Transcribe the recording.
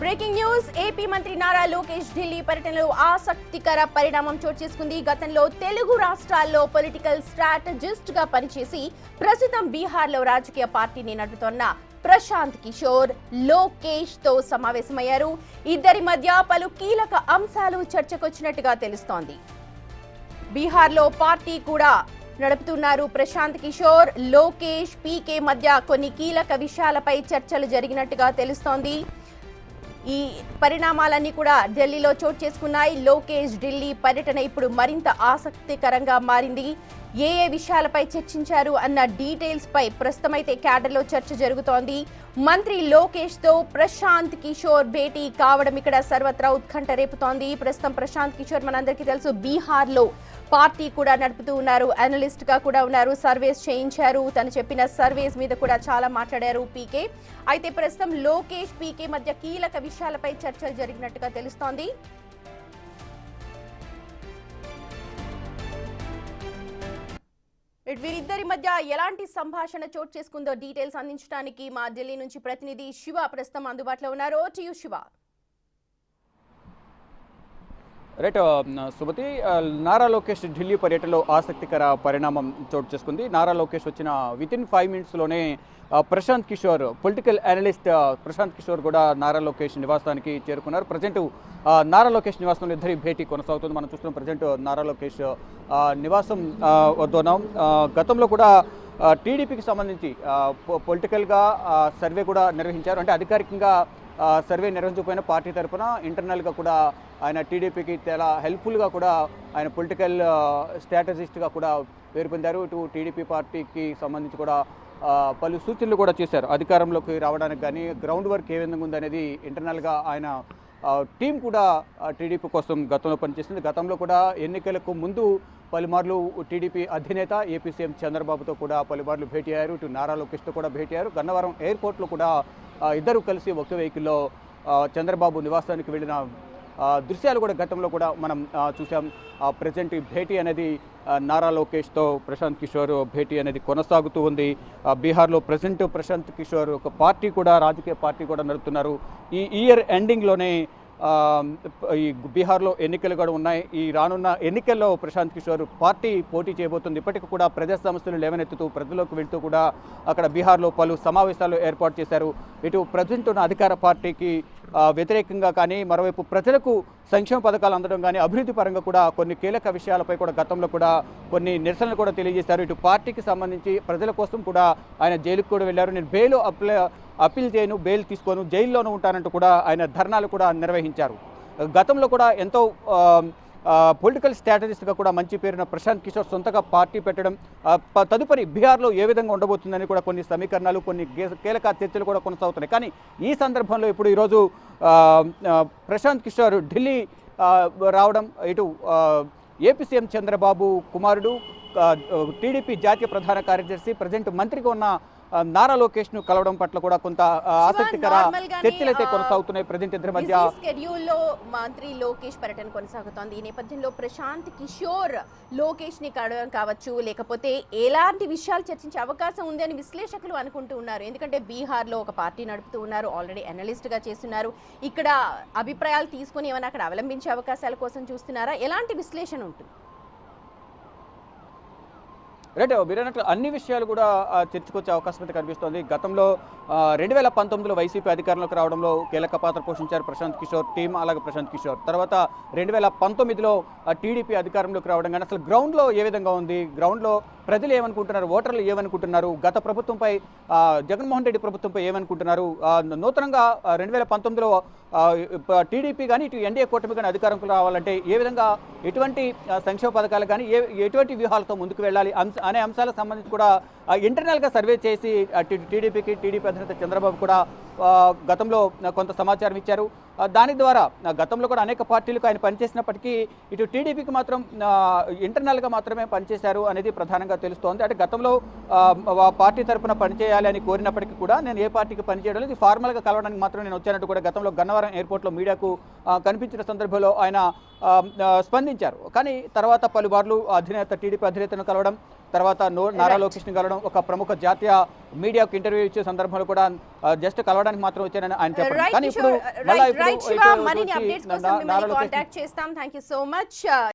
Breaking news AP మంత్రి నారా లోకేష్ ఢిల్లీ పర్యటనలో ఆసక్తికర పరిణామం చోటు చేసుకుంది. గతంలో తెలుగు రాష్ట్రాల్లో పొలిటికల్ స్ట్రాటజిస్ట్ గా పనిచేసి ప్రస్తుతం బీహార్లో రాజకీయ పార్టీని నడుపుతోన్న ప్రశాంత్ కిషోర్ లోకేష్ తో సమావేశమయ్యారు. ఇద్దరి మధ్య పలు కీలక అంశాలు చర్చకొచ్చినట్టుగా తెలుస్తోంది. బీహార్లో పార్టీ కూడా నడుపుతున్నారు ప్రశాంత్ కిషోర్. లోకేష్ పీకే మధ్య కొన్ని కీలక విషయాలపై చర్చలు జరిగినట్టుగా తెలుస్తోంది. ఈ పరిణామాలన్నీ కూడా ఢిల్లీలో చోటు చేసుకున్నాయి. లోకేష్ ఢిల్లీ పర్యటన ఇప్పుడు మరింత ఆసక్తికరంగా మారింది. ఏ విషయాలపై చర్చించారు అన్న డీటెయిల్స్ పై ప్రస్తుతమైతే క్యాడర్లో చర్చ జరుగుతోంది. మంత్రి లోకేష్ తో ప్రశాంత్ కిషోర్ భేటీ కావడం ఇక్కడ సర్వత్రా ఉత్కంఠ రేపుతోంది. ప్రస్తుతం ప్రశాంత్ కిషోర్ మనందరికీ తెలుసు బీహార్లో పార్టీ కూడా నడుపుతూ ఉన్నారు. అనలిస్ట్ గా కూడా ఉన్నారు. సర్వేస్ చేయించారు. తను చెప్పిన సర్వేస్ మీద కూడా చాలా మాట్లాడారు పీకే. అయితే ప్రస్తుతం లోకేష్ పీకే మధ్య కీలక విషయాలపై చర్చలు జరిగినట్టుగా తెలుస్తోంది. వీరిద్దరి మధ్య ఎలాంటి సంభాషణ చోటు చేసుకుందో డీటెయిల్స్ అందించడానికి మా ఢిల్లీ నుంచి ప్రతినిధి శివ ప్రస్తుతం అందుబాటులో ఉన్నారు. To you Shiva. Right Sumathi, Nara Lokesh Delhi పర్యటనలో ఆసక్తికర పరిణామం చోటు చేసుకుంది. నారా లోకేష్ వచ్చిన వితిన్ 5 మినిట్స్లోనే ప్రశాంత్ కిషోర్ పొలిటికల్ అనలిస్ట్ ప్రశాంత్ కిషోర్ కూడా నారా లోకేష్ నివాసానికి చేరుకున్నారు. ప్రజెంట్ నారా లోకేష్ నివాసంలో ఇద్దరి భేటీ కొనసాగుతుంది. మనం చూస్తున్నాం ప్రజెంట్ నారా లోకేష్ నివాసం వద్దన్నాం. గతంలో కూడా టీడీపీకి సంబంధించి పొలిటికల్గా సర్వే కూడా నిర్వహించారు. అంటే అధికారికంగా సర్వే నిర్వహించకపోయిన పార్టీ తరఫున ఇంటర్నల్గా కూడా ఆయన టీడీపీకి చాలా హెల్ప్ఫుల్గా కూడా ఆయన పొలిటికల్ స్ట్రాటజిస్ట్గా కూడా పేరు పొందారు. ఇటు టీడీపీ పార్టీకి సంబంధించి కూడా పలు సూచనలు కూడా చేశారు. అధికారంలోకి రావడానికి కానీ గ్రౌండ్ వర్క్ ఏ విధంగా ఉందనేది ఇంటర్నల్గా ఆయన టీం కూడా టీడీపీ కోసం గతంలో పనిచేసింది. గతంలో కూడా ఎన్నికలకు ముందు పలుమార్లు టీడీపీ అధినేత ఏపీ సీఎం చంద్రబాబుతో కూడా పలుమార్లు భేటీ అయ్యారు. ఇటు నారా లోకేష్తో కూడా భేటీ అయ్యారు. గన్నవరం ఎయిర్పోర్ట్లో కూడా ఇద్దరు కలిసి ఒకే వెహికల్లో చంద్రబాబు నివాసానికి వెళ్ళిన దృశ్యాలు కూడా గతంలో కూడా మనం చూసాం. ప్రజెంట్ ఈ భేటీ అనేది నారా లోకేష్తో ప్రశాంత్ కిషోర్ భేటీ అనేది కొనసాగుతూ ఉంది. బీహార్లో ప్రజెంట్ ప్రశాంత్ కిషోర్ ఒక పార్టీ కూడా రాజకీయ పార్టీ కూడా నడుపుతున్నారు. ఈ ఇయర్ ఎండింగ్లోనే ఈ బీహార్లో ఎన్నికలు కూడా ఉన్నాయి. ఈ రానున్న ఎన్నికల్లో ప్రశాంత్ కిషోర్ పార్టీ పోటీ చేయబోతుంది. ఇప్పటికీ కూడా ప్రజా సమస్యలు లేవనెత్తుతూ ప్రజల్లోకి వెళ్తూ కూడా అక్కడ బీహార్లో పలు సమావేశాలు ఏర్పాటు చేశారు. ఇటు ప్రజెంట్ ఉన్న అధికార పార్టీకి వ్యతిరేకంగా కానీ, మరోవైపు ప్రజలకు సంక్షేమ పథకాలు అందడం కానీ, అభివృద్ధి పరంగా కూడా కొన్ని కీలక విషయాలపై కూడా గతంలో కూడా కొన్ని నిరసనలు కూడా తెలియజేశారు. ఇటు పార్టీకి సంబంధించి ప్రజల కోసం కూడా ఆయన జైలుకు కూడా వెళ్ళారు. నేను బెయిల్ అప్పీల్ చేయను, బెయిల్ తీసుకోను, జైల్లోనూ ఉంటానంటూ కూడా ఆయన ధర్నాలు కూడా నిర్వహించారు. గతంలో కూడా ఎంతో పొలిటికల్ స్ట్రాటజిస్ట్గా కూడా మంచి పేరున్న ప్రశాంత్ కిషోర్ సొంతగా పార్టీ పెట్టడం, తదుపరి బీహార్లో ఏ విధంగా ఉండబోతుందని కూడా కొన్ని సమీకరణాలు, కొన్ని కీలక చర్చలు కూడా కొనసాగుతున్నాయి. కానీ ఈ సందర్భంలో ఇప్పుడు ఈరోజు ప్రశాంత్ కిషోర్ ఢిల్లీ రావడం, ఇటు ఏపీ సీఎం చంద్రబాబు కుమారుడు, టీడీపీ జాతీయ ప్రధాన కార్యదర్శి, ప్రజెంట్ మంత్రిగా ఉన్న నారా లోకేష్ ను కలవడం పట్ల కూడా కొంత ఆసక్తికర చర్చలు అయితే కొనసాగుతున్నాయి. ప్రజెంట్ ఇద్దరి మధ్య షెడ్యూల్లో మంత్రి లోకేష్ పర్యటన కొనసాగుతోంది. ఈ నేపథ్యంలో ప్రశాంత్ కిషోర్ లోకేష్ ని కలవడం కావచ్చు, లేకపోతే ఎలాంటి విషయాలు చర్చించే అవకాశం ఉంది అని విశ్లేషకులు అనుకుంటూ ఉన్నారు. ఎందుకంటే బీహార్లో ఒక పార్టీ నడుపుతూ ఉన్నారు, ఆల్రెడీ అనలిస్ట్ గా చేస్తున్నారు. ఇక్కడ అభిప్రాయాలు తీసుకుని ఏమైనా అక్కడ అవలంబించే అవకాశాల కోసం చూస్తున్నారా? ఎలాంటి విశ్లేషణ ఉంటుంది? రైట్, మీరన్నట్లు అన్ని విషయాలు కూడా చర్చకొచ్చే అవకాశం అయితే కనిపిస్తోంది. గతంలో 2019లో వైసీపీ అధికారంలోకి రావడంలో కీలక పాత్ర పోషించారు ప్రశాంత్ కిషోర్ టీం, అలాగే ప్రశాంత్ కిషోర్. తర్వాత 2019లో టీడీపీ అధికారంలోకి రావడం కానీ అసలు గ్రౌండ్లో ఏ విధంగా ఉంది, గ్రౌండ్లో ప్రజలు ఏమనుకుంటున్నారు, ఓటర్లు ఏమనుకుంటున్నారు, గత ప్రభుత్వంపై జగన్మోహన్ రెడ్డి ప్రభుత్వంపై ఏమనుకుంటున్నారు, నూతనంగా 2019లో టీడీపీ కానీ ఇటు ఎన్డీఏ కూటమి కానీ అధికారంలో రావాలంటే ఏ విధంగా ఎటువంటి సంక్షేమ పథకాలు కానీ ఎటువంటి వ్యూహాలతో ముందుకు వెళ్ళాలి అనే అంశాలకు సంబంధించి కూడా ఇంటర్నల్గా సర్వే చేసి టీడీపీకి, టీడీపీ అధినేత చంద్రబాబు కూడా గతంలో కొంత సమాచారం ఇచ్చారు. దాని ద్వారా గతంలో కూడా అనేక పార్టీలకు ఆయన పనిచేసినప్పటికీ ఇటు టీడీపీకి మాత్రం ఇంటర్నల్గా మాత్రమే పనిచేశారు అనేది ప్రధానంగా తెలుస్తోంది. అంటే గతంలో పార్టీ తరఫున పనిచేయాలి అని కోరినప్పటికీ కూడా నేను ఏ పార్టీకి పనిచేయడం లేదు, ఫార్మల్గా కలవడానికి మాత్రం నేను వచ్చానంటూ కూడా గతంలో గన్నవరం ఎయిర్పోర్ట్లో మీడియాకు కనిపించిన సందర్భంలో ఆయన స్పందించారు. కానీ తర్వాత పలుమార్లు టీడీపీ అధినేతను కలవడం, తర్వాత నారా లోకేష్ని కలవడం, ఒక ప్రముఖ జాతీయ మీడియాకు ఇంటర్వ్యూ ఇచ్చే సందర్భంలో కూడా జస్ట్ కలవడానికి మాత్రం వచ్చానని ఆయన చెప్పారు. కానీ ఇప్పుడు మళ్ళీ మరిన్ని అప్డేట్స్ కోసం మిమ్మల్ని కాంటాక్ట్ చేస్తాం. Thank you so much.